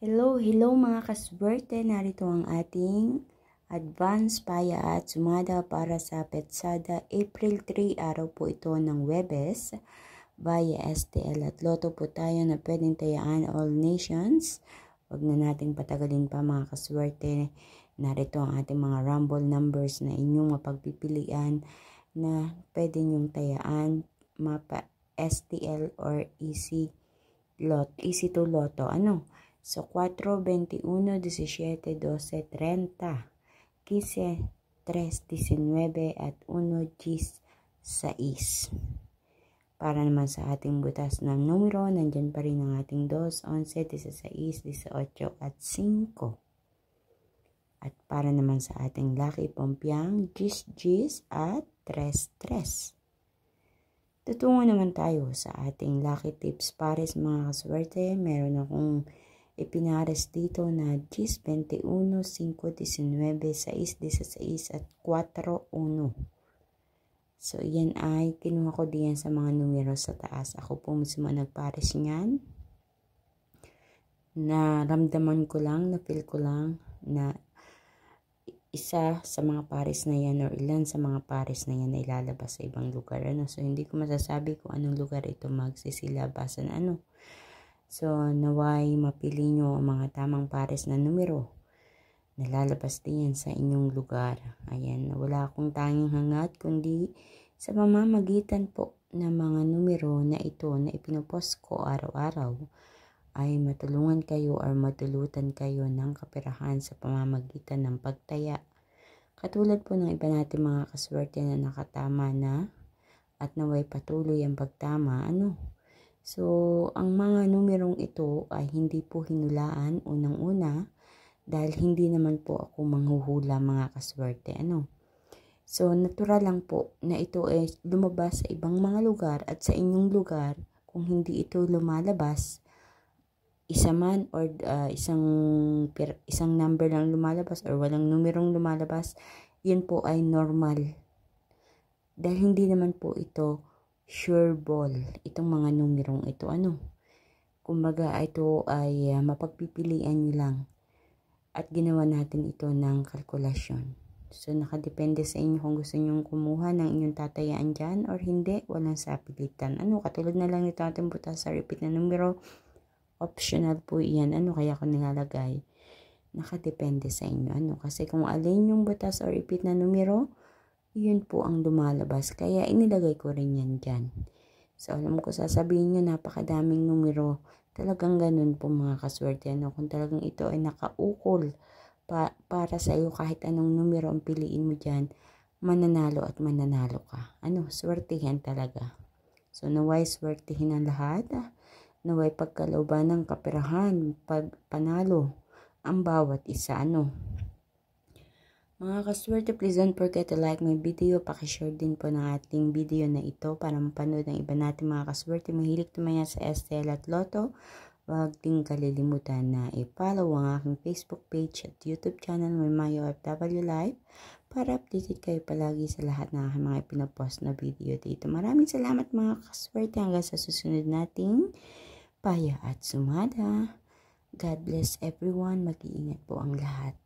Hello mga kaswerte, narito ang ating advance paya at sumada para sa Petsada April 3, araw po ito ng Webes via STL at Lotto po tayo na pwedeng tayaan all nations. Huwag na nating patagalin pa mga kaswerte, narito ang ating mga rumble numbers na inyong mapagpipilian na pwede nyong tayaan mapa STL or easy to Lotto. So, 4, 21, 17, 12, 30, 15, 3, 19, at 1, 6. Para naman sa ating butas ng numero, nandyan pa rin ang ating 2, 11, 16, 18, at 5. At para naman sa ating lucky pompiang, 10, at 3. Tutungo naman tayo sa ating lucky tips pares mga kaswerte. Meron akong ipinares dito na 10, 21, 5, 19, 6, 16 at 4, 1. So, yan ay kinuha ko diyan sa mga numero sa taas. Ako po mismo nagpares niyan. Naramdaman ko lang, na-feel ko lang na isa sa mga pares na yan or ilan sa mga pares na yan ay lalabas sa ibang lugar. So, hindi ko masasabi kung anong lugar ito magsisilabasan. So, naway mapili nyo ang mga tamang pares na numero. Nalalabas din yan sa inyong lugar. Ayan, wala akong tanging hangat kundi sa pamamagitan po ng mga numero na ito na ipinopost ko araw-araw ay matulungan kayo or matulutan kayo ng kaperahan sa pamamagitan ng pagtaya. Katulad po ng iba natin mga kaswerte na nakatama na at naway patuloy ang pagtama. So, ang mga numerong ito ay hindi po hinulaan unang-una dahil hindi naman po ako manghuhula mga kaswerte. So, natural lang po na ito ay lumabas sa ibang mga lugar at sa inyong lugar. Kung hindi ito lumalabas, isa man or isang number lang lumalabas or walang numerong lumalabas, yun po ay normal. Dahil hindi naman po ito sure ball, itong mga numerong ito. Kumbaga, ito ay mapagpipilian nyo lang. At ginawa natin ito ng kalkulasyon. So, nakadepende sa inyo kung gusto nyong kumuha ng inyong tatayaan dyan or hindi. Walang sapilitan. Katulad na lang ito ating butas sa repeat na numero. Optional po yan. Kaya ko nilalagay. Nakadepende sa inyo. Kasi kung alin yung butas or repeat na numero, yun po ang lumalabas. Kaya inilagay ko rin yan dyan. So, alam ko sasabihin nyo, napakadaming numero. Talagang ganun po mga kaswerte. Kung talagang ito ay nakaukol para sa iyo, kahit anong numero ang piliin mo dyan, mananalo at mananalo ka. Swertihan talaga. So, naway swertihin ang lahat. Naway pagkalooban ng kaperahan, pagpanalo ang bawat isa. Mga kaswerte, please don't forget to like my video. Pakishare din po ng ating video na ito para mapanood ng iba natin mga kaswerte. Mahilig tumaya sa STL at Lotto. Huwag din kalilimutan na i-follow ang aking Facebook page at YouTube channel, Mayo OFW Live, para updated kayo palagi sa lahat ng aking mga ipinopost na video dito. Maraming salamat mga kaswerte, hanggang sa susunod nating paya at sumada. God bless everyone. Mag-iingat po ang lahat.